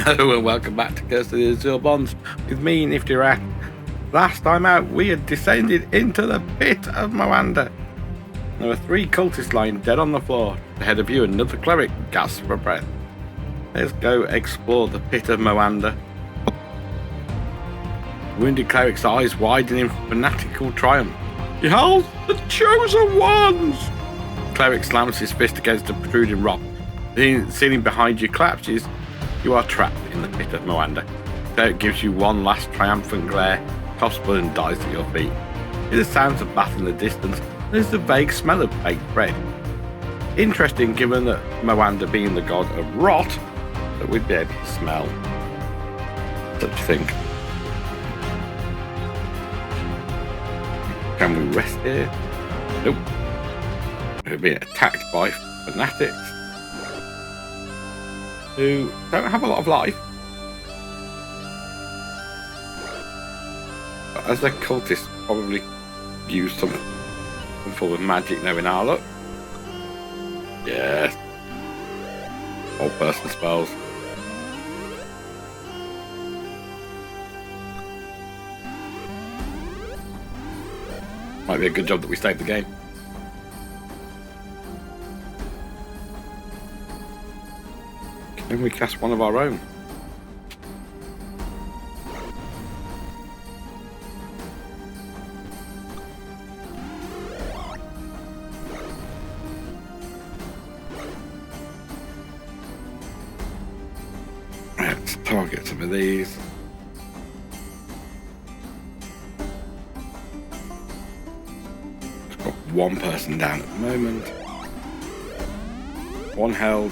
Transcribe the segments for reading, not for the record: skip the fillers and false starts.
Hello and welcome back to Curse of the Azure Bonds with me, Nifty Rat. Last time out, we had descended into the pit of Moander. There were 3 cultists lying dead on the floor. Ahead of you, another cleric gasped for breath. Let's go explore the pit of Moander. The wounded cleric's eyes widen in fanatical triumph. Behold, the chosen ones! The cleric slams his fist against a protruding rock. The ceiling behind you collapses. You are trapped in the pit of Moander. The cleric gives you one last triumphant glare, coughs blood and dies at your feet. Hear the sounds of battle in the distance, and there's the vague smell of baked bread. Interesting, given that Moander being the god of rot, that we'd be able to smell such a thing. Can we rest here? Nope. We're being attacked by fanatics who don't have a lot of life. But as a cultist, probably use some form of magic knowing our luck. Yes. All person spells. Might be a good job that we saved the game. Can we cast one of our own? Let's target some of these. We've got one person down at the moment. One held.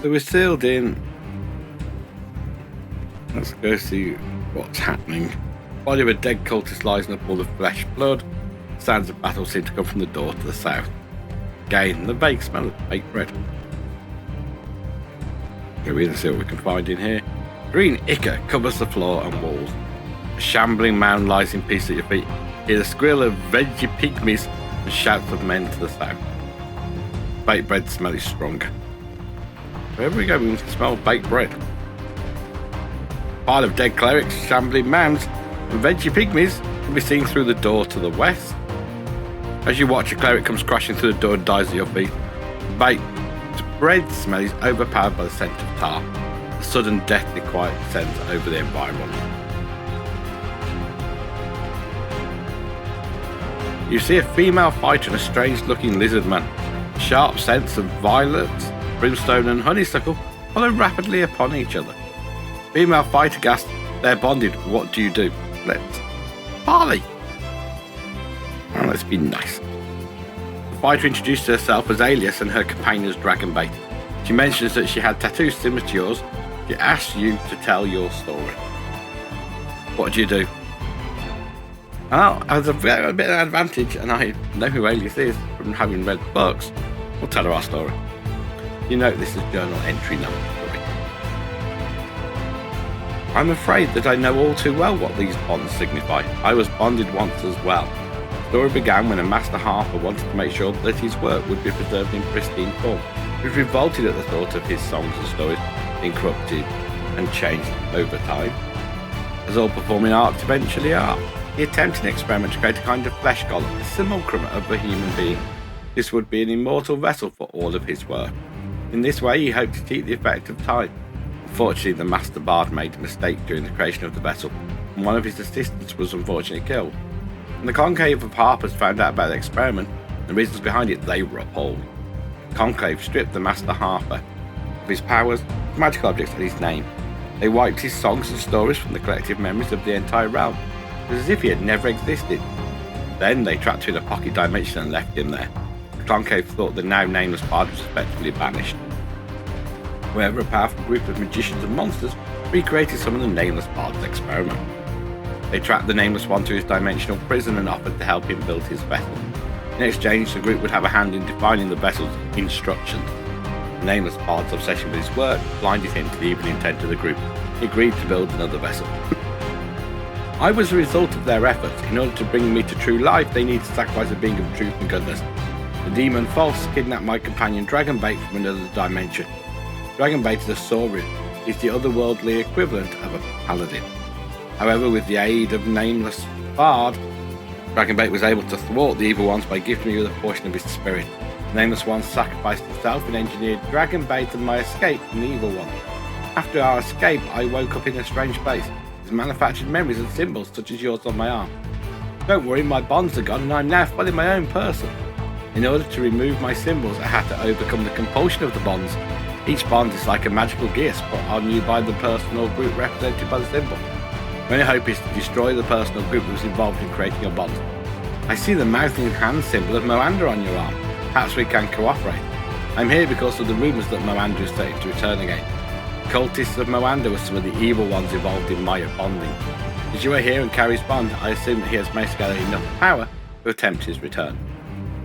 So we're sealed in. Let's go see what's happening. Body of a dead cultist lies in a pool of flesh blood. Sounds of battle seem to come from the door to the south. Again, the vague smell of baked bread. Go in and see what we can find in here. Green ichor covers the floor and walls. A shambling mound lies in peace at your feet. Hear the squeal of veggie pygmies and shouts of men to the south. Baked bread smell is stronger. Wherever we go, we can smell baked bread. Pile of dead clerics, shambling mounds, and veggie pygmies can be seen through the door to the west. As you watch, a cleric comes crashing through the door and dies at your feet. Baked bread smell is overpowered by the scent of tar. A sudden deathly quiet descends over the environment. You see a female fighter and a strange-looking lizard man. Sharp scents of violets, brimstone and honeysuckle follow rapidly upon each other. Female fighter gasps, they're bonded. What do you do? Let's parley. Oh, let's be nice. The fighter introduces herself as Alias and her companion as Dragonbait. She mentions that she had tattoos similar to yours. She asks you to tell your story. What do you do? Well, as a bit of an advantage, and I know who Alias is from having read books, we'll tell her our story. You note this is journal entry number 3. I'm afraid that I know all too well what these bonds signify. I was bonded once as well. The story began when a master harper wanted to make sure that his work would be preserved in pristine form. He was revolted at the thought of his songs and stories being corrupted and changed over time, as all performing arts eventually are. He attempted an experiment to create a kind of flesh golem, a simulacrum of a human being. This would be an immortal vessel for all of his work. In this way, he hoped to keep the effect of time. Unfortunately, the Master Bard made a mistake during the creation of the vessel, and one of his assistants was unfortunately killed. When the Conclave of Harpers found out about the experiment and the reasons behind it, they were appalled. The Conclave stripped the Master Harper of his powers, magical objects, and his name. They wiped his songs and stories from the collective memories of the entire realm. It was as if he had never existed. Then they trapped him in a pocket dimension and left him there. Conclave thought the now nameless bard was effectively banished. However, a powerful group of magicians and monsters recreated some of the nameless bard's experiment. They tracked the Nameless One to his dimensional prison and offered to help him build his vessel. In exchange, the group would have a hand in defining the vessel's instructions. The Nameless Bard's obsession with his work blinded him to the evil intent of the group. He agreed to build another vessel. I was a result of their efforts. In order to bring me to true life, they needed to sacrifice a being of truth and goodness. The demon False kidnapped my companion Dragonbait from another dimension. Dragonbait is a saurian. He's the otherworldly equivalent of a paladin. However, with the aid of Nameless Bard, Dragonbait was able to thwart the evil ones by gifting me with a portion of his spirit. The Nameless One sacrificed himself and engineered Dragonbait and my escape from the evil one. After our escape, I woke up in a strange place. With manufactured memories and symbols such as yours on my arm. Don't worry, my bonds are gone and I'm now fully my own person. In order to remove my symbols, I had to overcome the compulsion of the bonds. Each bond is like a magical gear put on you by the person or group represented by the symbol. My only hope is to destroy the person or group that was involved in creating your bond. I see the mouth and hand symbol of Moander on your arm. Perhaps we can cooperate. I'm here because of the rumours that Moander is safe to return again. Cultists of Moander were some of the evil ones involved in my bonding. As you are here and carries bond, I assume that he has managed to gather enough power to attempt his return.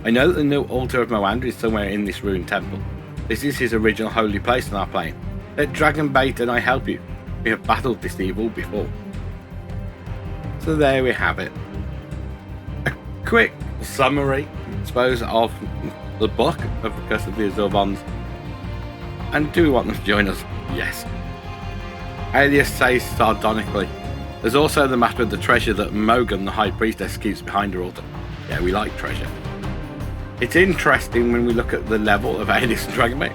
I know that the new altar of Moander is somewhere in this ruined temple. This is his original holy place on our plane. Let Dragonbait and I help you. We have battled this evil before. So there we have it. A quick summary, I suppose, of the book of the Curse of the Azure Bonds. And do we want them to join us? Yes. Alias says sardonically, there's also the matter of the treasure that Mogion, the High Priestess, keeps behind her altar. Yeah, we like treasure. It's interesting when we look at the level of Alias and Dragonbait.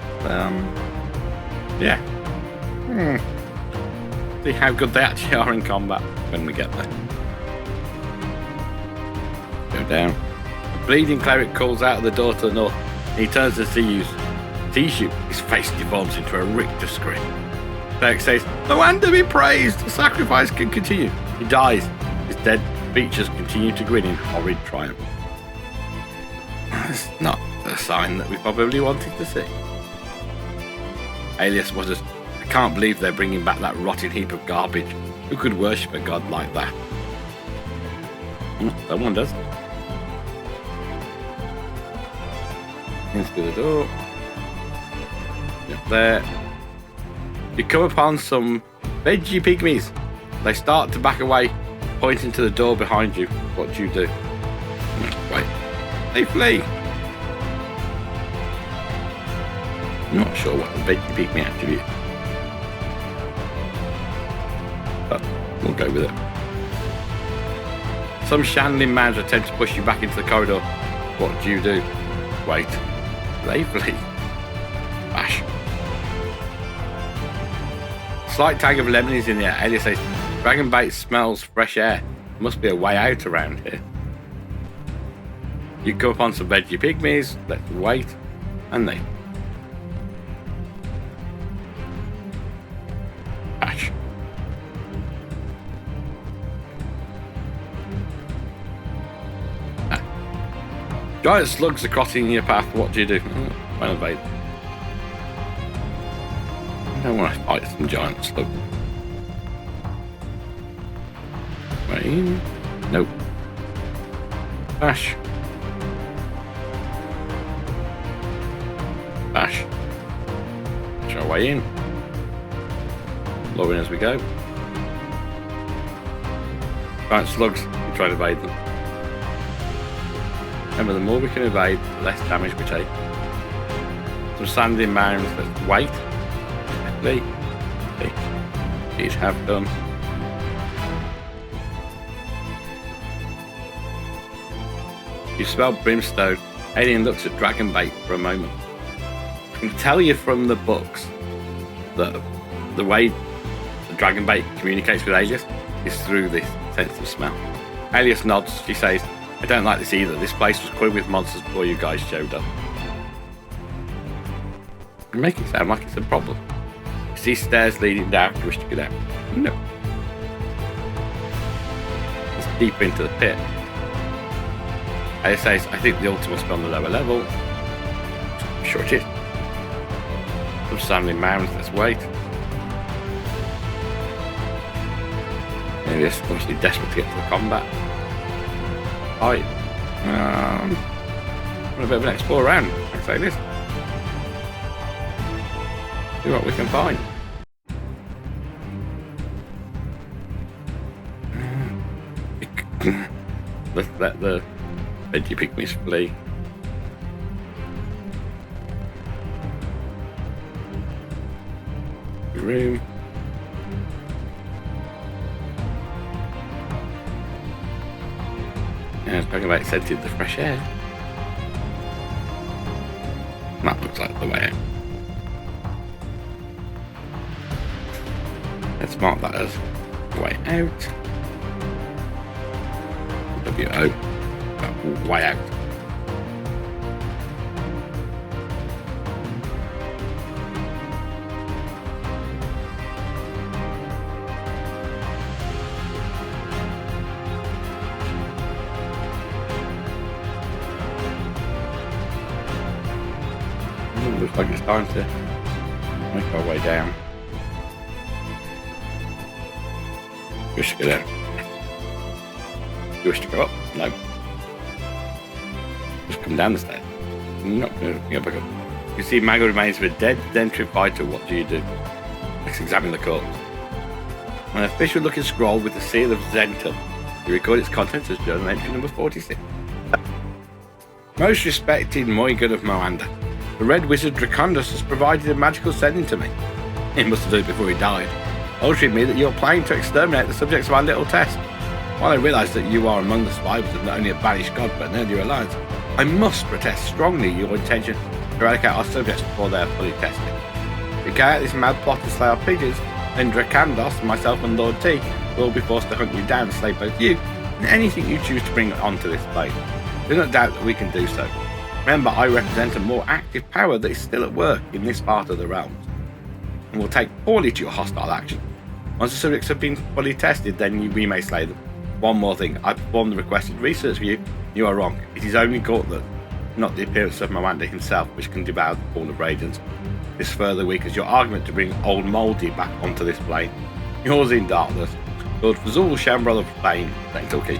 Yeah. See how good they actually are in combat when we get there. Go down. The bleeding cleric calls out of the door to the north, and he turns to see you. Sees you. His face deforms into a Richter screen. The cleric says, "Moander be praised! The sacrifice can continue." He dies. His dead features continue to grin in horrid triumph. That's not a sign that we probably wanted to see. Alias mutters, "I can't believe they're bringing back that rotting heap of garbage. Who could worship a god like that?" Someone does. Into the door. Up there. You come upon some veggie pygmies. They start to back away, pointing to the door behind you. What do you do? Wait. They flee. I'm not sure what the veggie pygmy actually is, but we'll go with it. Some Shandling mounds attempt to push you back into the corridor. What do you do? Wait. They flee. Bash. Slight tag of lemon is in the air. Alias says, "Dragonbait smells fresh air. Must be a way out around here." You come upon some veggie pygmies. Let's wait. And they bash. Giant slugs are crossing your path. What do you do? Well, evade. I don't want to fight some giant slug. Wait. Nope. Bash. Bash. Push our way in. Lowering as we go. Giant slugs. We try to evade them. Remember, the more we can evade, the less damage we take. Some sanding mounds. Let's wait. These have done. You smell brimstone. Alien looks at Dragonbait for a moment. I can tell you from the books that the way the Dragonbait communicates with Alias is through this sense of smell. Alias nods. She says, "I don't like this either. This place was covered with monsters before you guys showed up." You make it sound like it's a problem. You see stairs leading down. You wish to get out. No. It's deeper into the pit. Alias says, "I think the altar must be on the lower level." I'm sure it is. Some standing mounds. Let's wait. Maybe it's obviously desperate to get to the combat. Right. A bit of an explore around, I'd say this. See what we can find. Let's let the veggie pygmies flee. Room. Yeah, I was talking about scented the fresh air. That looks like the way out. Let's mark that as way out. W-O. Way out. Looks like it's time to make our way down. Wish to go down. You wish to go up? No. Just come down the stairs. I'm not going to go back up. You see Mago remains of a dead Zentry fighter. What do you do? Let's examine the corpse. An official looking scroll with the seal of Zentil. You record its contents as journal entry number 46. Most respected Moigan of Moander. The Red Wizard Dracondas has provided a magical sending to me. He must have done it before he died, altering me that you're planning to exterminate the subjects of our little test. While I realise that you are among the survivors of not only a banished god but an earlier alliance, I must protest strongly your intention to eradicate our subjects before they are fully tested. If you carry out this mad plot to slay our pigeons, then Dracondas, myself and Lord T will be forced to hunt you down and slay both you and anything you choose to bring onto this plane. Do not doubt that we can do so. Remember, I represent a more active power that is still at work in this part of the realms, and will take poorly to your hostile action. Once the subjects have been fully tested, then we may slay them. One more thing, I performed the requested research for you. You are wrong. It is only Gauntlet, not the appearance of Moander himself, which can devour the pool of Radiance. This further weakens your argument to bring Old Mouldy back onto this plane. Yours in darkness, Lord Fazul Shambral of Plane, Talkie.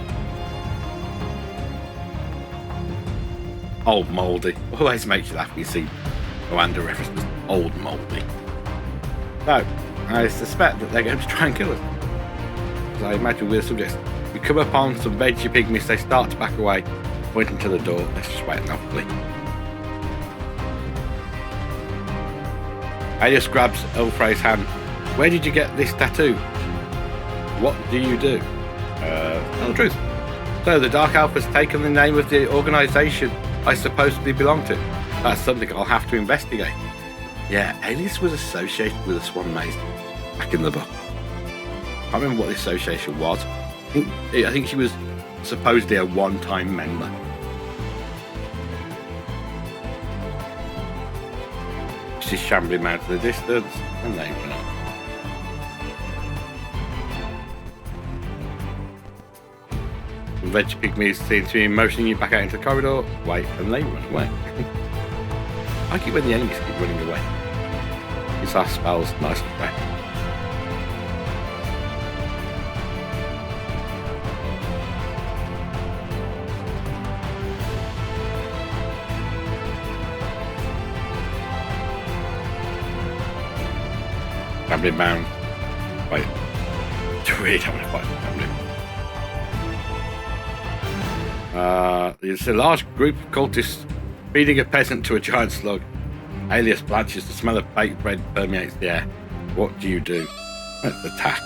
Old Mouldy. Always makes you laugh when you see Moander references Old Mouldy. So, I suspect that they're going to try and kill us. As I imagine we're subjects. We come upon some veggie pygmies, they start to back away, pointing to the door. Let's just wait and they'll flee. Alias grabs Elfrey's hand. Where did you get this tattoo? What do you do? Tell the truth. So the Dark Elf has taken the name of the organisation I supposedly belong to. That's something I'll have to investigate. Yeah, Alias was associated with the Swan Maze back in the book. I can't remember what the association was. I think she was supposedly a one-time member. She's shambling out to the distance, and they run on. The veggie pygmies seem to be motioning you back out into the corridor. Wait, and they run away. I like it when the enemies keep running away. These last spells nice and fresh. Gambling bound. Wait. Do we really don't want to fight gambling? There's a large group of cultists feeding a peasant to a giant slug. Alias blanches. The smell of baked bread permeates the air. What do you do? Let's attack.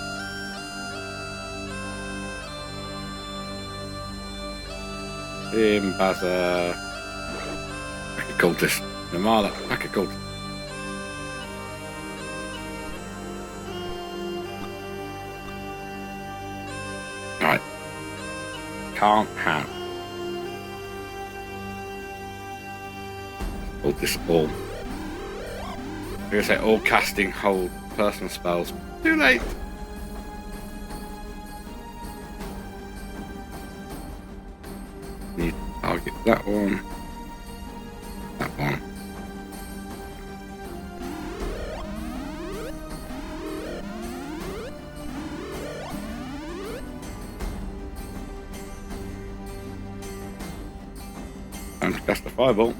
Baza. Like a cultist. Namala. Like a cultist. Right. Can't have. Hold this all. I'm going to say all casting hold personal spells. Too late. Need to target that one. That one. Time to cast the fireball.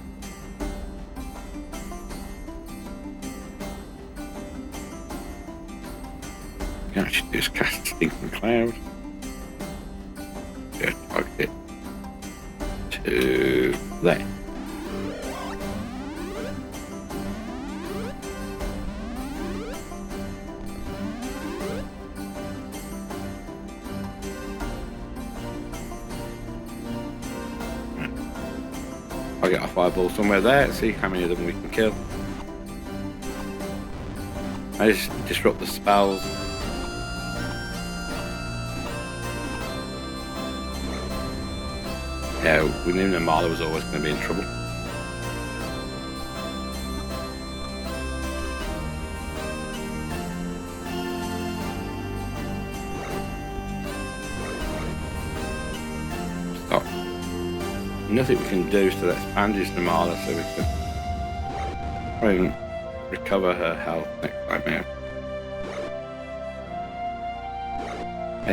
You can actually just cast Stinking Cloud. Yeah, target it to there. I'll get a fireball somewhere there, see how many of them we can kill. I just disrupt the spells. Yeah, we knew Namala was always going to be in trouble. Stop. Nothing we can do, so let's bandage Namala so we can try and recover her health next time out. I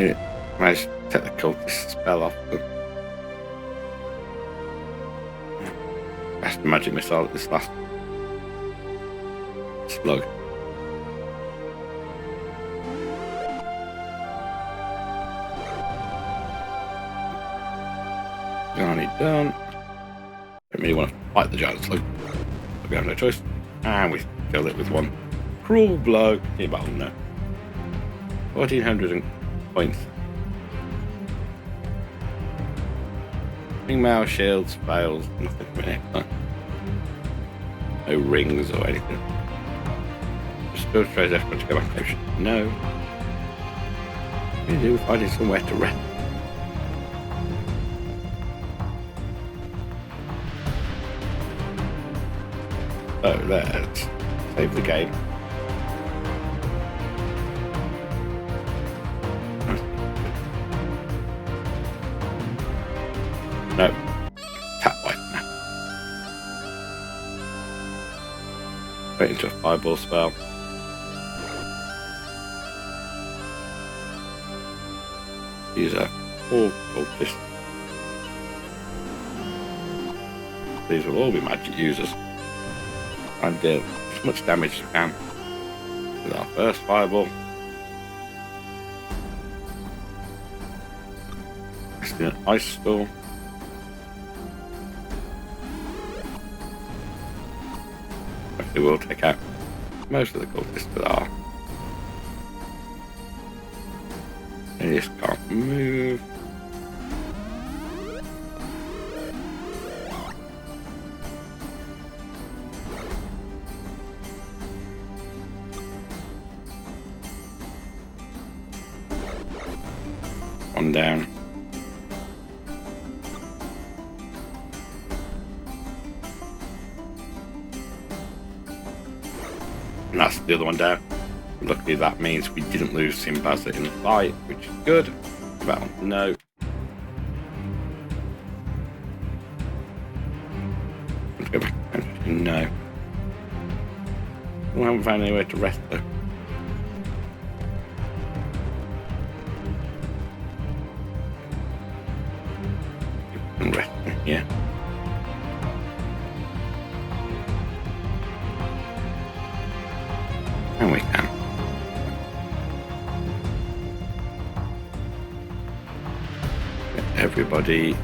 managed to take the cultist spell off them. Cast the magic missile at this last slug. Johnny done. Don't really want to fight the giant slug. But we have no choice. And we killed it with one cruel blow. Yeah, but no. 1400 points. Ringmail, shields, fails, nothing for it. No rings or anything. Just go straight everyone to go back to ocean. No. We do finding somewhere to rest. So let's save the game. No. Tap white now. Straight into a fireball spell. These are 4 cultists. These will all be magic users. And deal as much damage as we can with our first fireball. Casting an ice storm. Hopefully we'll take out most of the cultists that are. They just can't move. One down. And that's the other one down. Luckily that means we didn't lose Simbaza in the fight, which is good. Well, no. Let's go back. No. We haven't found anywhere to rest though. Yeah. And we can. Get everybody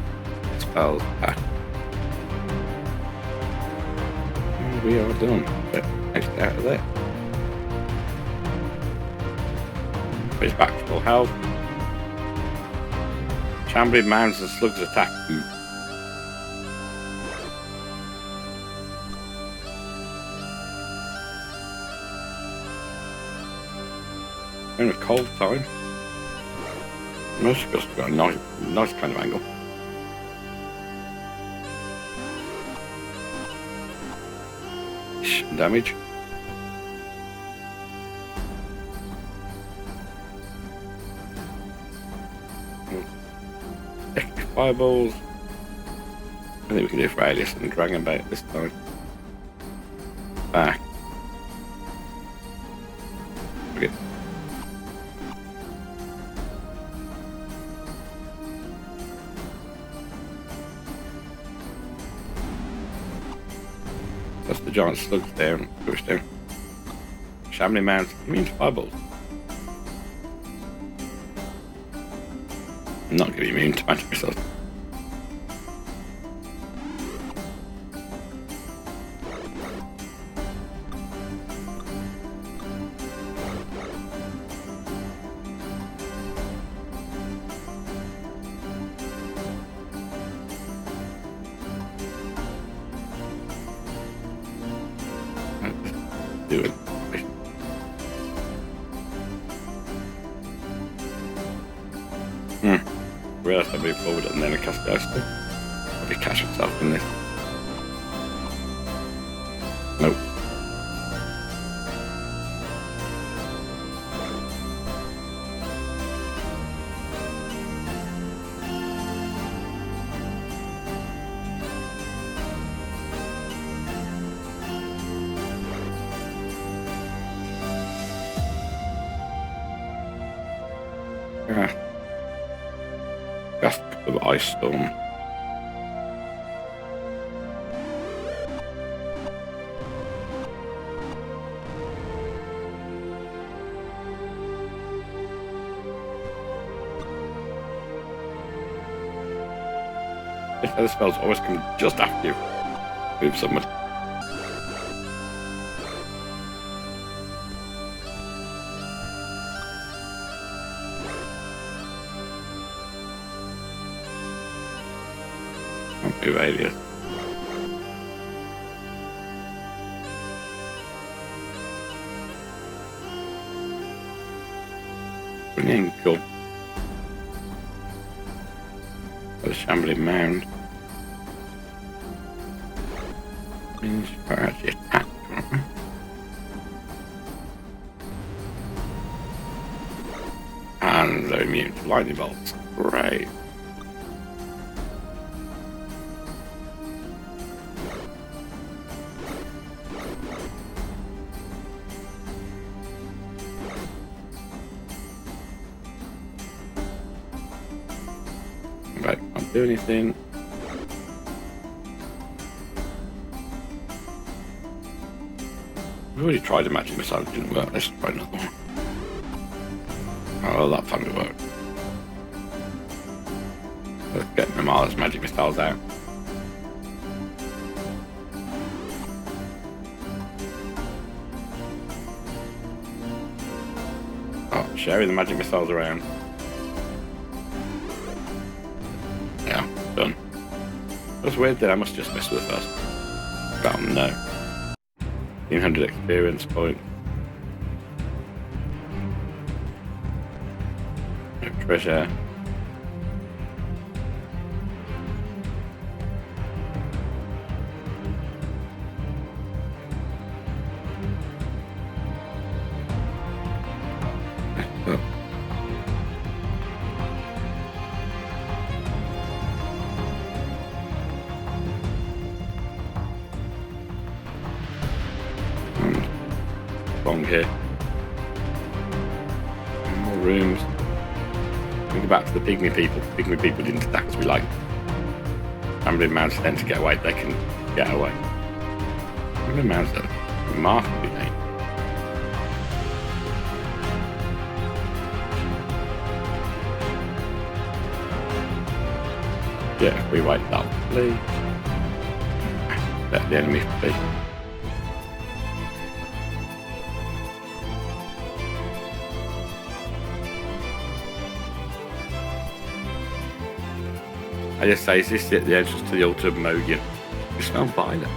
spells back. And we are done. But let's get out of there. He's back to full health. Chambering mounds and slugs attack. In a cold time. Most of us have got a nice kind of angle. Damage. Extra fireballs. I think we can do for Alias and Dragon Bait this time. Back. Okay. That's the giant slugs down. Push down. Shambling mounds. Immune to fireballs. I'm not going to be immune to magic missiles. Do it. Realised I moved forward and then I cast Ghost. Probably catch myself in this. Nope. Cast of Ice Storm. If other spells always come just after you move someone. Move radius. Brilliant, cool. Got a shambling mound. Means we're actually attacked, aren't we? And they're immune to lightning bolts. Great. Right, can't do anything. We already tried a magic missile, it didn't work. Let's try another one. Oh, that time it worked. Let's get Namala's magic missiles out. Oh, sharing the magic missiles around. Yeah, done. That's weird that I must just miss with it first. Oh no. 1,500 experience points. No treasure. Wrong here. More rooms. We go back to the pygmy people. Pygmy people didn't attack as we like. Shambling mounds tend to get away. They can get away. Shambling mounds are remarkably late. Yeah, if we wait, that'll flee. Let the enemy flee. I just say, is this at the entrance to the altar of Mogion? You smell violet.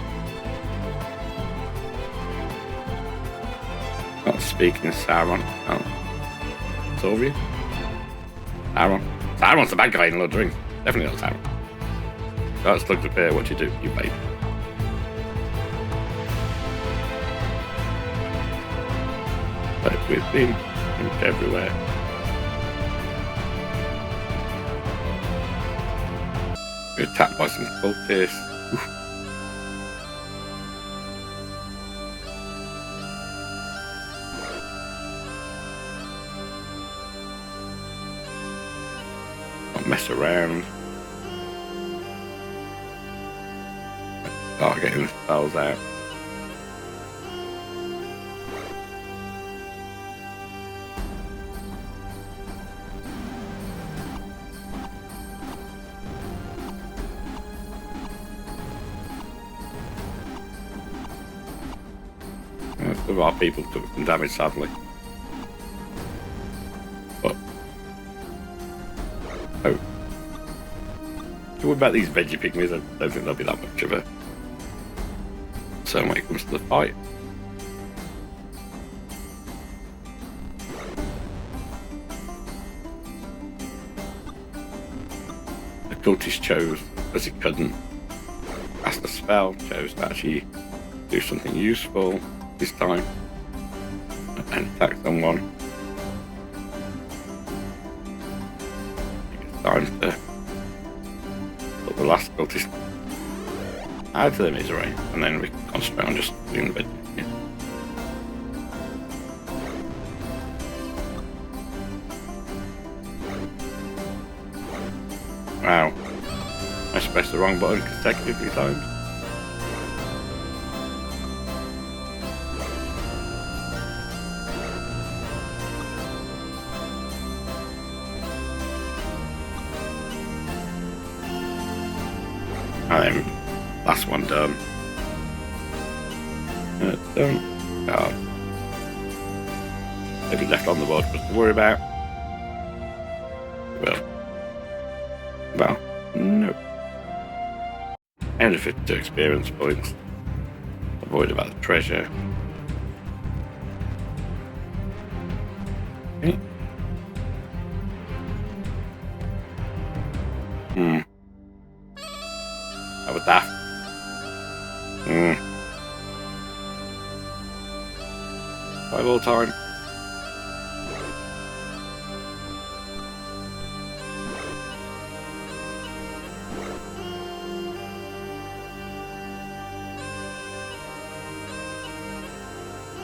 Not speaking of Sauron. Oh. Saurian? Sauron. Sauron's the bad guy in Lord of the Rings. Definitely not Sauron. That's looked up here. What do? You babe. But we've been everywhere. We're attacked by some cultists. Don't mess around. Start getting the spells out. Some of our people took some damage, sadly. But what about these veggie pygmies? I don't think there'll be that much of a concern when it comes to the fight. The cultist chose, as he couldn't cast a spell, chose to actually do something useful this time and attack someone. I think it's time to put the last cultist out of the misery, and then we can concentrate on just doing the bit. Yeah. Wow, I pressed the wrong button consecutively times. And then last one done. Done. Oh. Maybe left on the board for us to worry about. Well, no. And if it's 2 experience points, avoid about the treasure. Okay. That was daft. Fireball time.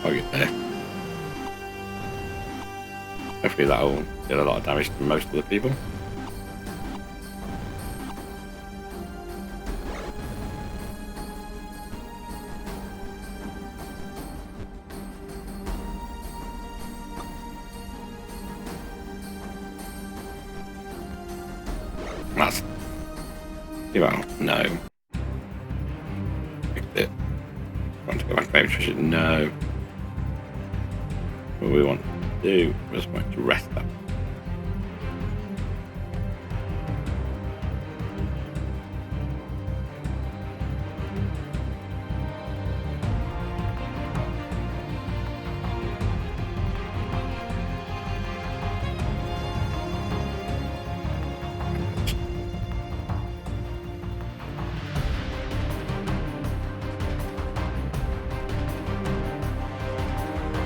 I'll get there. Hopefully that'll deal a lot of damage to most of the people. That's... well, no. Fix it. Want to go back to baby treasure? No. What we want to do is want to rest up.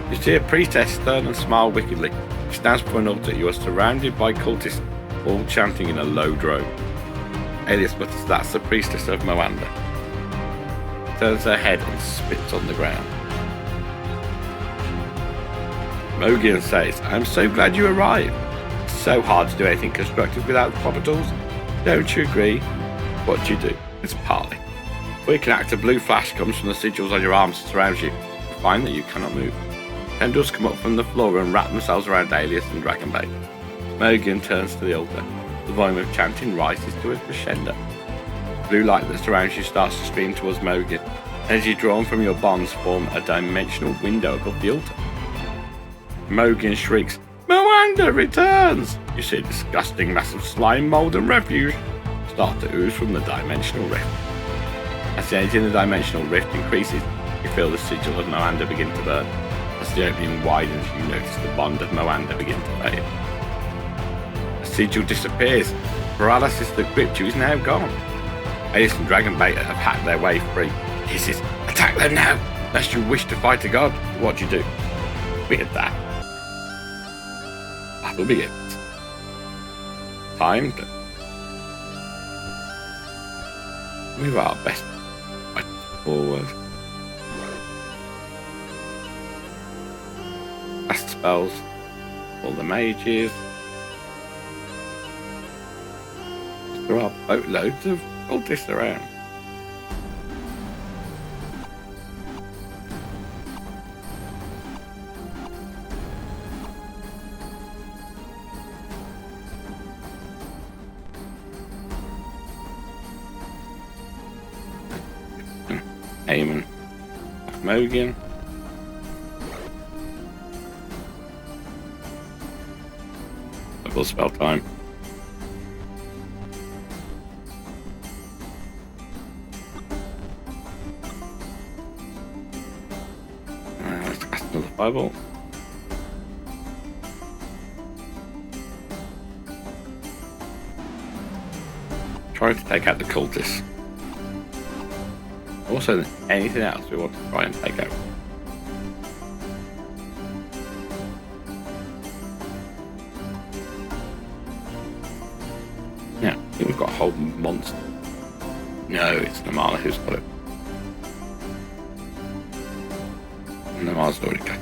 You see a priestess stern and smile wickedly. She stands before an altar. You are surrounded by cultists, all chanting in a low drone. Alias mutters, "That's the priestess of Moander." Turns her head and spits on the ground. Mogion says, "I'm so glad you arrived. It's so hard to do anything constructive without the proper tools. Don't you agree?" What do you do? It's partly. Quick and active blue flash comes from the sigils on your arms and surrounds you. You find that you cannot move. Tendrils come up from the floor and wrap themselves around Alias and Dragonbait. Mogion turns to the altar. The volume of chanting rises to a crescendo. The blue light that surrounds you starts to stream towards Mogion. Energy drawn from your bonds form a dimensional window above the altar. Mogion shrieks, "Moander returns!" You see a disgusting mass of slime, mold and refuse start to ooze from the dimensional rift. As the energy in the dimensional rift increases, you feel the sigil of Moander begin to burn. As the opening widens, you notice the bond of Moander begin to fade. The sigil disappears. Paralysis that gripped you is now gone. Alias and Dragonbait have hacked their way free. He says, "Attack them now, lest you wish to fight a god." What do you do? We get that. That'll be it. Time to move our best forward. Cast spells, all the mages. There are boatloads of cultists around. Aim and Mogion. full spell time. Let's cast another fireball. Trying to take out the cultists. Also, anything else we want to try and take out. Yeah, I think we've got a whole monster. No, it's Namala who's got it. Namala's already got it.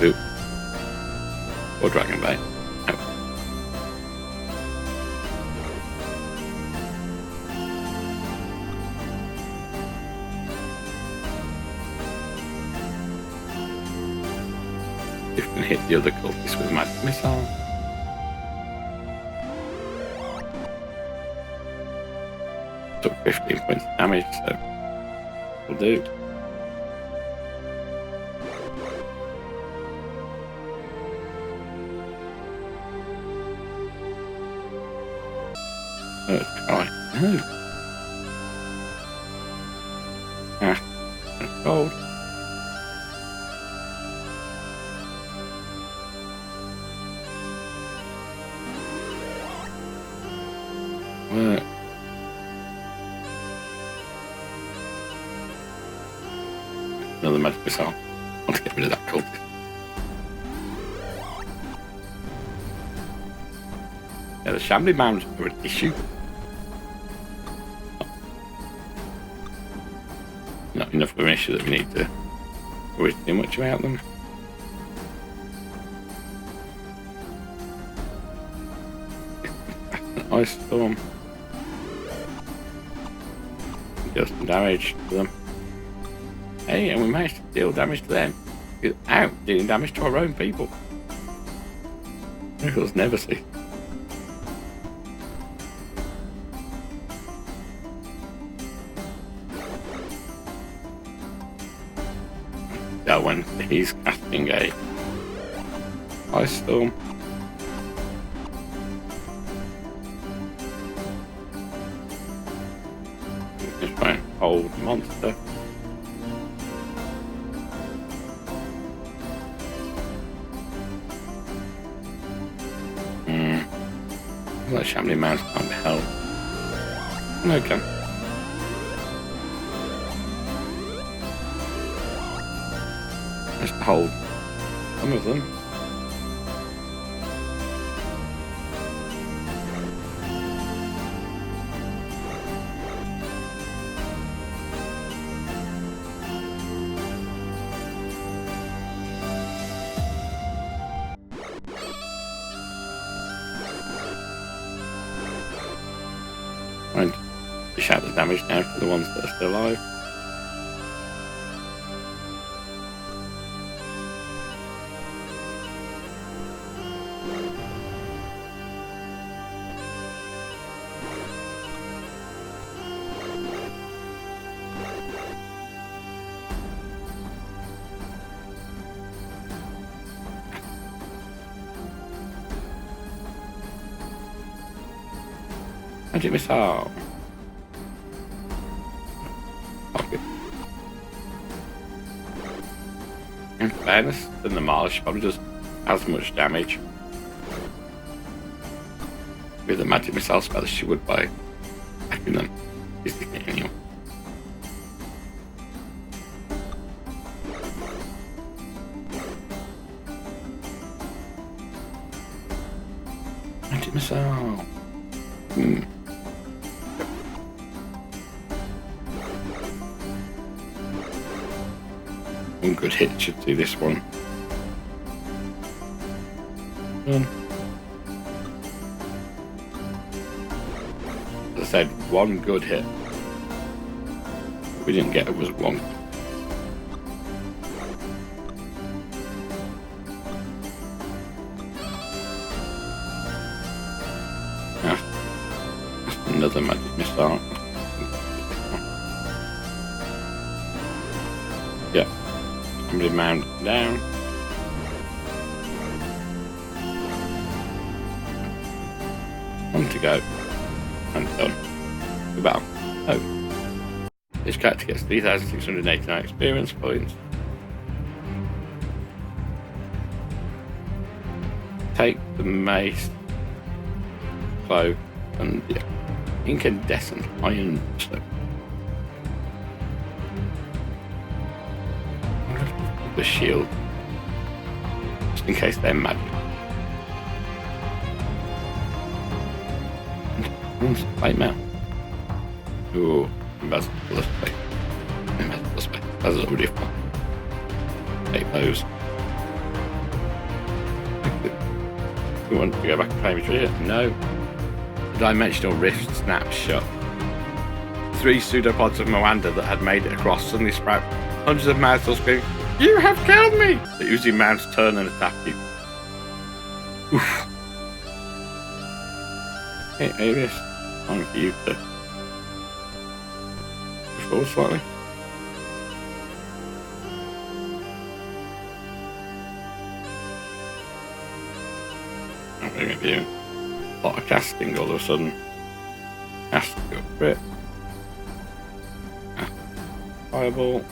Ooh. Or Dragon Bait. No. If we can hit the other cultists with a magic missile. Took 15 points of damage, so we'll do. Alright, no. Ah, cold. Work. Another magic missile. I want to get rid of that cold. Yeah, the shambling mounds are an issue. Not enough of an issue that we need to worry too much about them. Ice storm. Deal some damage to them. Hey, and we managed to deal damage to them without dealing damage to our own people. Miracles never see. That one, he's casting a ice storm. Just try and hold the monster. That shambling mouse can't be held. No, can. Just hold some of them. And dish out the damage now for the ones that are still alive. Magic missile. Okay. In fairness, the Namala probably does as much damage with the magic missile spell as she would by attacking them physically anyway. Magic missile. One good hit should do this one. As I said, one good hit. What we didn't get it was one. Another magic missile. Shambling mound down. One to go. And done. Goodbye. Oh. This character gets 3,689 experience points. Take the mace, cloak, and the incandescent iron stone. The shield, just in case they're magic. Light mail. Ooh, invisible space. Invisible space. That's already fun. Take those. We want to go back and claim each other? No. The dimensional rift snaps shut. 3 pseudopods of Moander that had made it across suddenly sprout. Hundreds of mouths still screaming, "You have killed me!" The oozy mounts turn and attack you. Oof. Hey, Alias, time for you to push forward slightly. I'm going to do a lot of casting all of a sudden. Cast go for it. Fireball.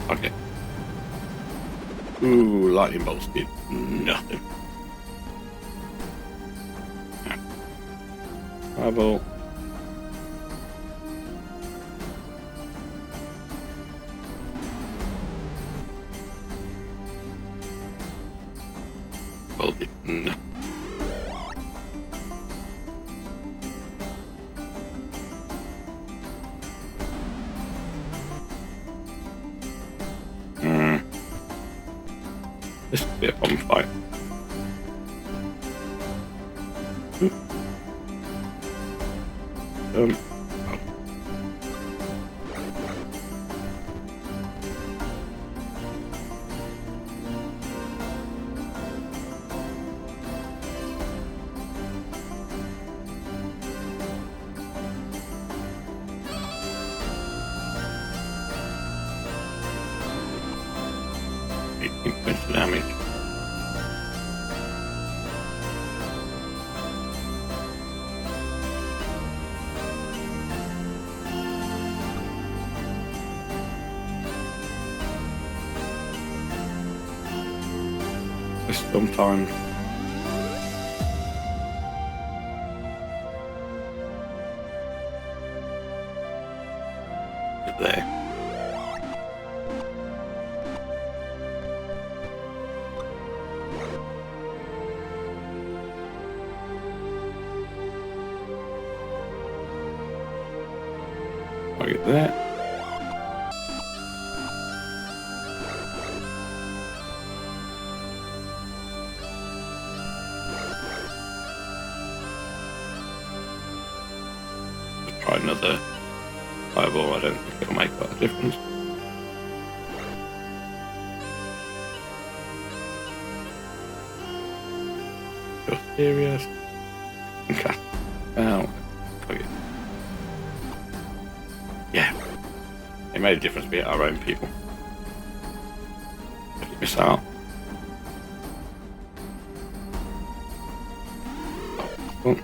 Okay. Ooh, lightning bolts did nothing. Fireball. Well, did nothing. This could be a fun fight. Oh. Points of damage. Sometimes there. Look at that. Let's try another fireball. I don't think it'll make quite a difference. You're serious? Okay. Oh. Yeah, it made a difference to be our own people. If you miss out. Oh.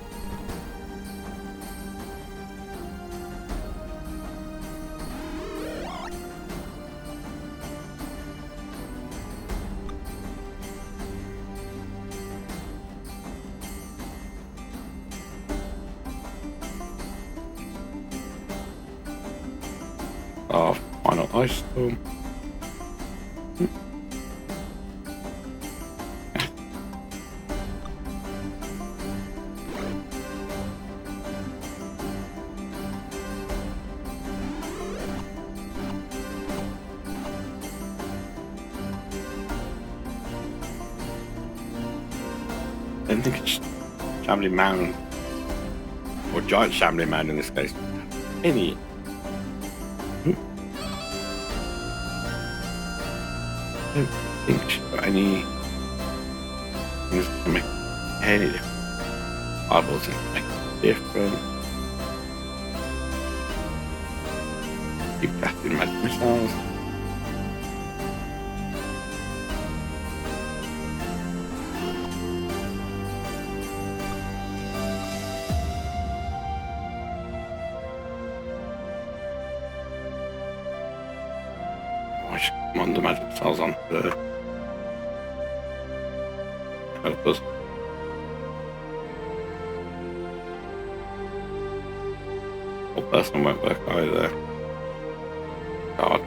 Our final ice storm. I don't think it's Shambling Mound, or Giant Shambling Mound in this case. Any. I don't think she's got any things that can make any difference. Eyeballs can make a difference. Keep casting magic missiles. I should come on the magic missiles on to help us. Person won't work either. God.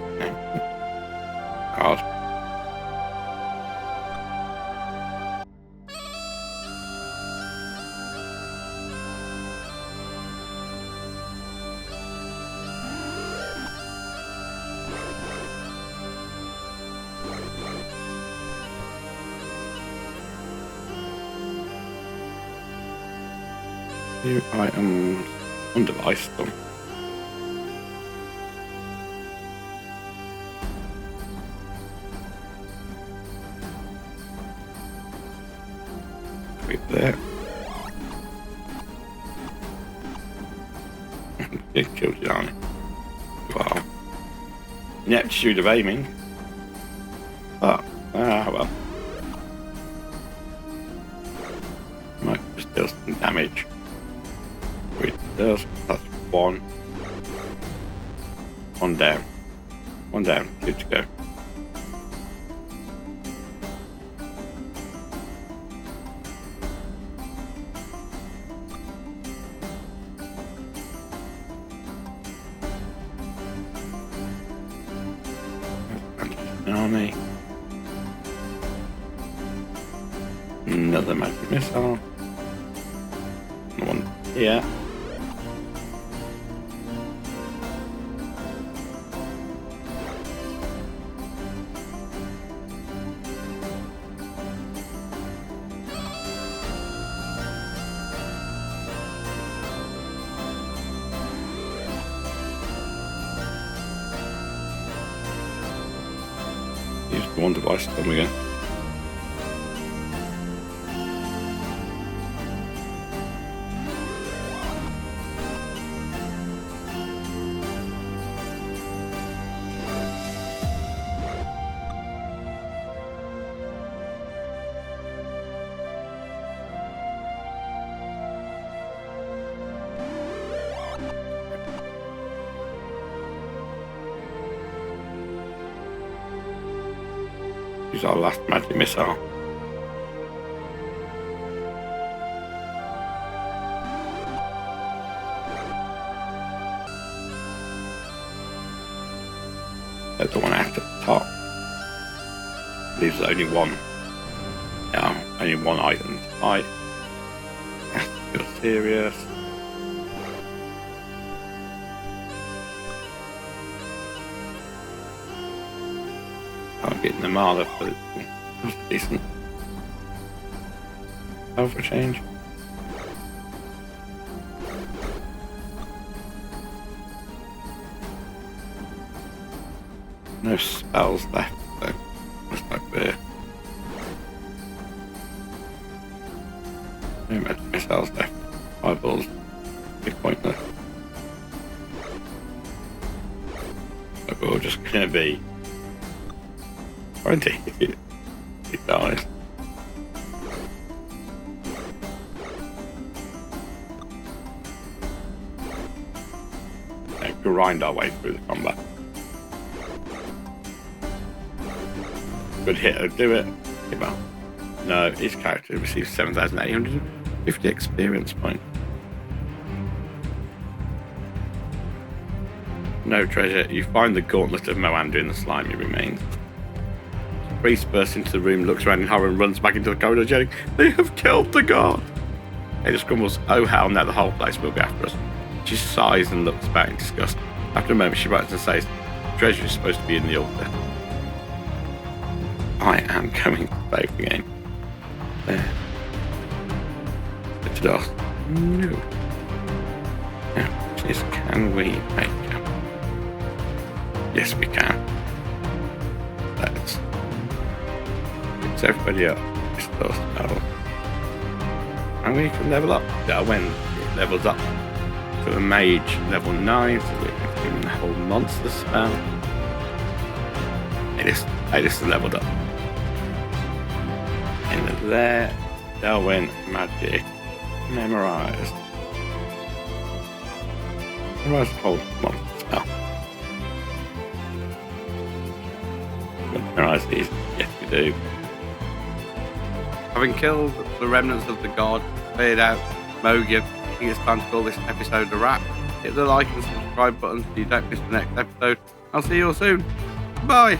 God. New items on device them. There. Get killed it, aren't it? Wow. Ineptitude of aiming. Well. Might just deal some damage. It does. That's one. One down. One down. Good to go. Army. Another magic missile. One here. Use one device to them again. Use our last magic missile. That's the one at the top. Leaves only one. Only one item to fight. That's feel serious. I'm getting the Marla, but it's decent. Oh, for a change. No spells left, so that's no fair. No magic missiles left. Fireballs be pointless. So we're all just gonna be 20. He dies. And grind our way through the combat. Good hit, do it. Well, no, his character receives 7,850 experience points. No treasure. You find the gauntlet of Moander in the slimy remains. The priest bursts into the room, looks around in horror, and runs back into the corridor, yelling, "They have killed the god!" Ada grumbles, "Oh hell, now the whole place will be after us." She sighs and looks back in disgust. After a moment, she writes and says, "The treasure is supposed to be in the altar." I am going to save the game. There. It's dust. No. Now, just can we make it? Yes, we can. Let's fix everybody up. It's dust. Oh. And we can level up. Yeah, when it levels up to a mage level 9, so we can Even the whole monster spell. I just leveled up. And there, Delwyn, magic, memorize. Memorize the whole monster spell. Memorize these. Yes, we do. Having killed the remnants of the god, cleared out Mogion, I think it's time to call this episode a wrap. Hit the like and subscribe button so you don't miss the next episode. I'll see you all soon. Bye!